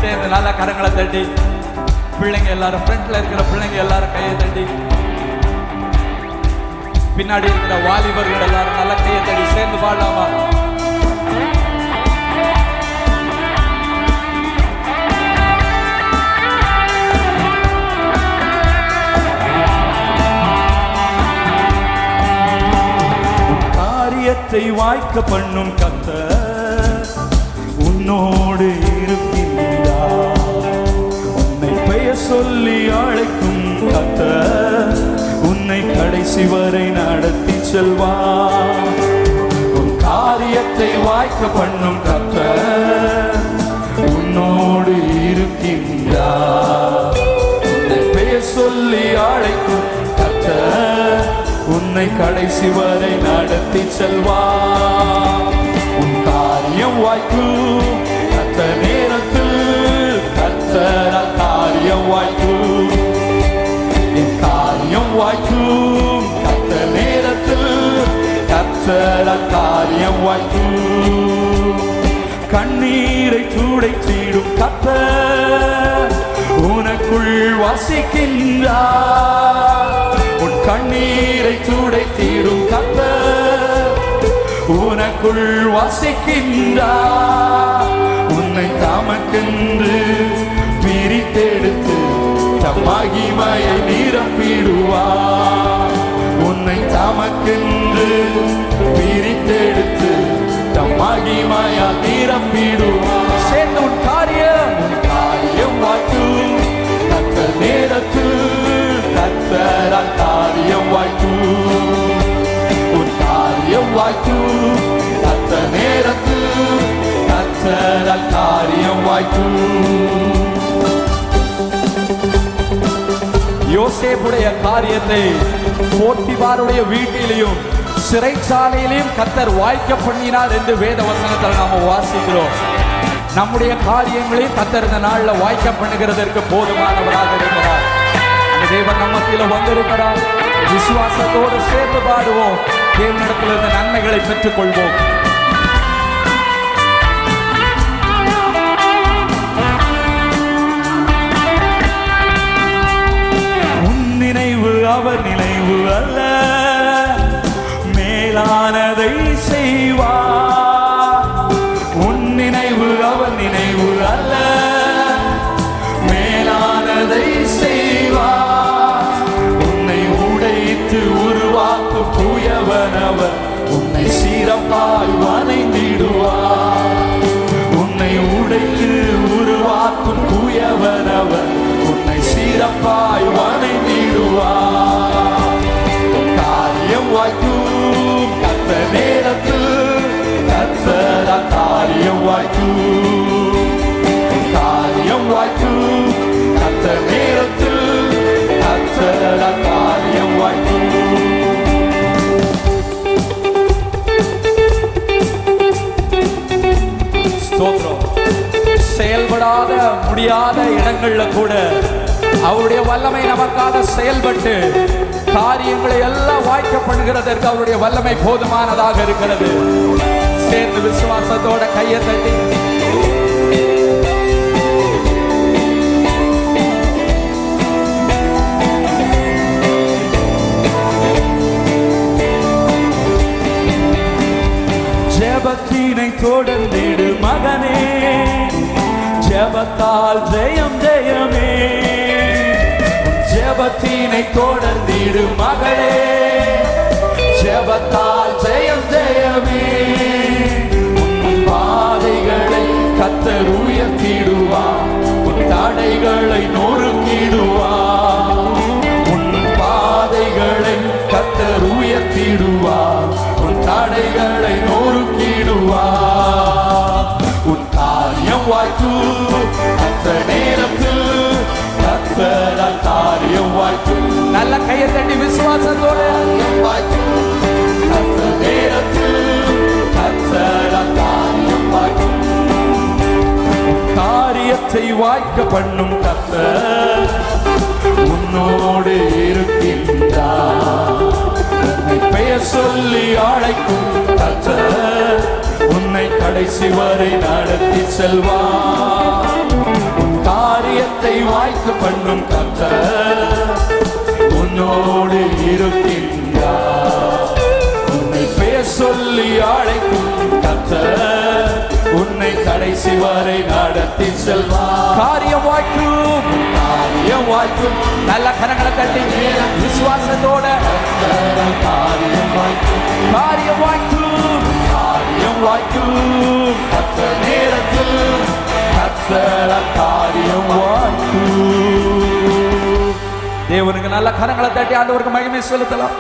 சேர்ந்து நல்ல கரங்களை தட்டி, பிள்ளைங்க எல்லாரும், ஃப்ரண்ட்ல இருக்கிற பிள்ளைங்க எல்லாரும் கையை தட்டி, பின்னாடி இருக்கிற வாலிபர்கள் எல்லாரும் நல்ல கையை தட்டி சேர்ந்து பாடலாமா? காரியத்தை வாய்க்க பண்ணும் கர்த்தர் உன்னோடு இருக்கின்றார். உன்னை பெயர் சொல்லி அழைக்கும் கர்த்தர் உன்னை கடைசி வரை நடத்தி செல்வார். உன் காரியத்தை வாய்க்க பண்ணும் கர்த்தர் உன்னோடு இருக்கின்றார். உன்னை பெயர் சொல்லி அழைக்கும் கர்த்தர் உன்னை கடைசி வரை நடத்தி செல்வார். உன் காரியம் வாய்க்கும் கர்த்தர் நேரத்தில், கர்த்தர் காரியம் வாய்க்கும். என் காரியம் வாய்க்கும் கர்த்தர் நேரத்தில், கர்த்தர் காரியம் வாய்க்கும். கண்ணீரை துடைத்திடும் கர்த்தர் உனக்குள் வசிக்கின்றார். உன் கண்ணீரை துடைத்திடும் கர்த்தர் உனக்குள் வசிக்கின்றார். உன்னை தமக்கென்று பிரித்தெடுத்து தம் மகிமையை நிரப்பிடுவார். உன்னை தமக்கென்று பிரித்தெடுத்து தம் மகிமையை நிரப்பிடுவார். சேர்ந்து உன் காரியம் வாய்க்கும் கர்த்தர் நேரத்தில், கர்த்தரால் காரியம் வாய்க்கும். உன் காரியம் வாய்க்கும் கர்த்தர் நேரத்தில், கர்த்தரால் காரியம் வாய்க்கும். யோசேப்புடைய காரியத்தை போத்திபாருடைய வீட்டிலையும் சிறைச்சாலையிலையும் கர்த்தர் வாய்க்க பண்ணினார் என்று வேத வசனத்தில் நாம வாசிக்கிறோம். நம்முடைய காரியங்களையும் கர்த்தர் இந்த நாளில் வாய்க்க பண்ணுகிறதற்கு போதுமானவராக இருக்கிறார். தேவன் நம்மத்தில வந்திருக்கிறார். விசுவாசத்தோடு சேர்ந்து பாடுவோம். தேவனிடத்தில் இருந்த நன்மைகளை பெற்றுக் கொள்வோம். உன் நினைவு அவர் நினைவு அல்ல, மேலானதை செய்வார். உன் நினைவு அவர் நினைவு அல்ல, மேலானதை செய்வார். உன்னை உடைத்து உருவாக்கும் தூயவனவர் உன்னை சிறப்பாய் வணைந்திடுவார். உன்னை உடைத்து உருவாக்கும் தூயவனவர் உன்னை சிறப்பாய் வணைந்திடுவார். காரியம் வாய்க்கும் கர்த்தர் நேரத்தில், கர்த்தர் காரியம் வாய்க்கும். காரியம் வாய்க்கும் கர்த்தர் நேரத்தில், கர்த்தர் காரியம் வாய்க்கும். ஸ்தோத்திரம். செயல்படாத முடியாத இடங்கள்ல கூட அவருடைய வல்லமை நமக்காக செயல்பட்டு காரியங்களை எல்லாம் வாய்க்க பண்ணுகிறதற்கு அவருடைய வல்லமை போதுமானதாக இருக்கிறது. சேர்ந்து விசுவாசத்தோட கையை தட்டி ஜெபத்தினை தொடர்ந்திடு மகனே, ஜெபத்தால் ஜெயம் ஜெயமே. ஜெபத்தினை தொடர்ந்திடு மகளே, ஜெபத்தால் ஜெயம் ஜெயமே. உன் பாதைகளை கர்த்தர் உயர்த்திடுவார், உன் தடைகளை நொறுக்கிடுவார். உன் பாதைகளை கர்த்தர் உயர்த்திடுவார், உன் தடைகளை நொறுக்கிடுவார். உன் காரியம் வாய்க்கும் கர்த்தர் நேரத்தில், கர்த்தரால் காரியம் வாய்க்கும். நல்ல கையை தட்டி விசுவாசத்தோட வாய்க்கும் கர்த்தர் நேரத்தில், கர்த்தரால் காரியம் வாய்க்கும். காரியத்தை வாய்க்க பண்ணும் கர்த்தர் உன்னோடு இருக்கின்றார். உன்னை பெயர் சொல்லி அழைக்கும் கர்த்தர் உன்னை கடைசி வரை நடத்தி செல்வார். பண்ணும் கர்த்தர் உன்னோடு இருக்கின்றார். உன்னை பேர் சொல்லி அழைக்கும் கர்த்தர் உன்னை கடைசி வரை நடத்தி செல்வார். காரியம் வாய்க்கும், காரியம் வாய்க்கும். நல்ல கரங்களை தட்டி விசுவாசத்தோட காரியம் வாய்க்கும், காரியம் வாய்க்கும், காரியம் வாய்க்கும். கர்த்தர் நேரத்தில் கர்த்தர் காரியம் வாய்க்கும். தேவனுக்கு நல்ல கரங்களை தட்டி ஆண்டவருக்கு மகிமை செலுத்தலாம்.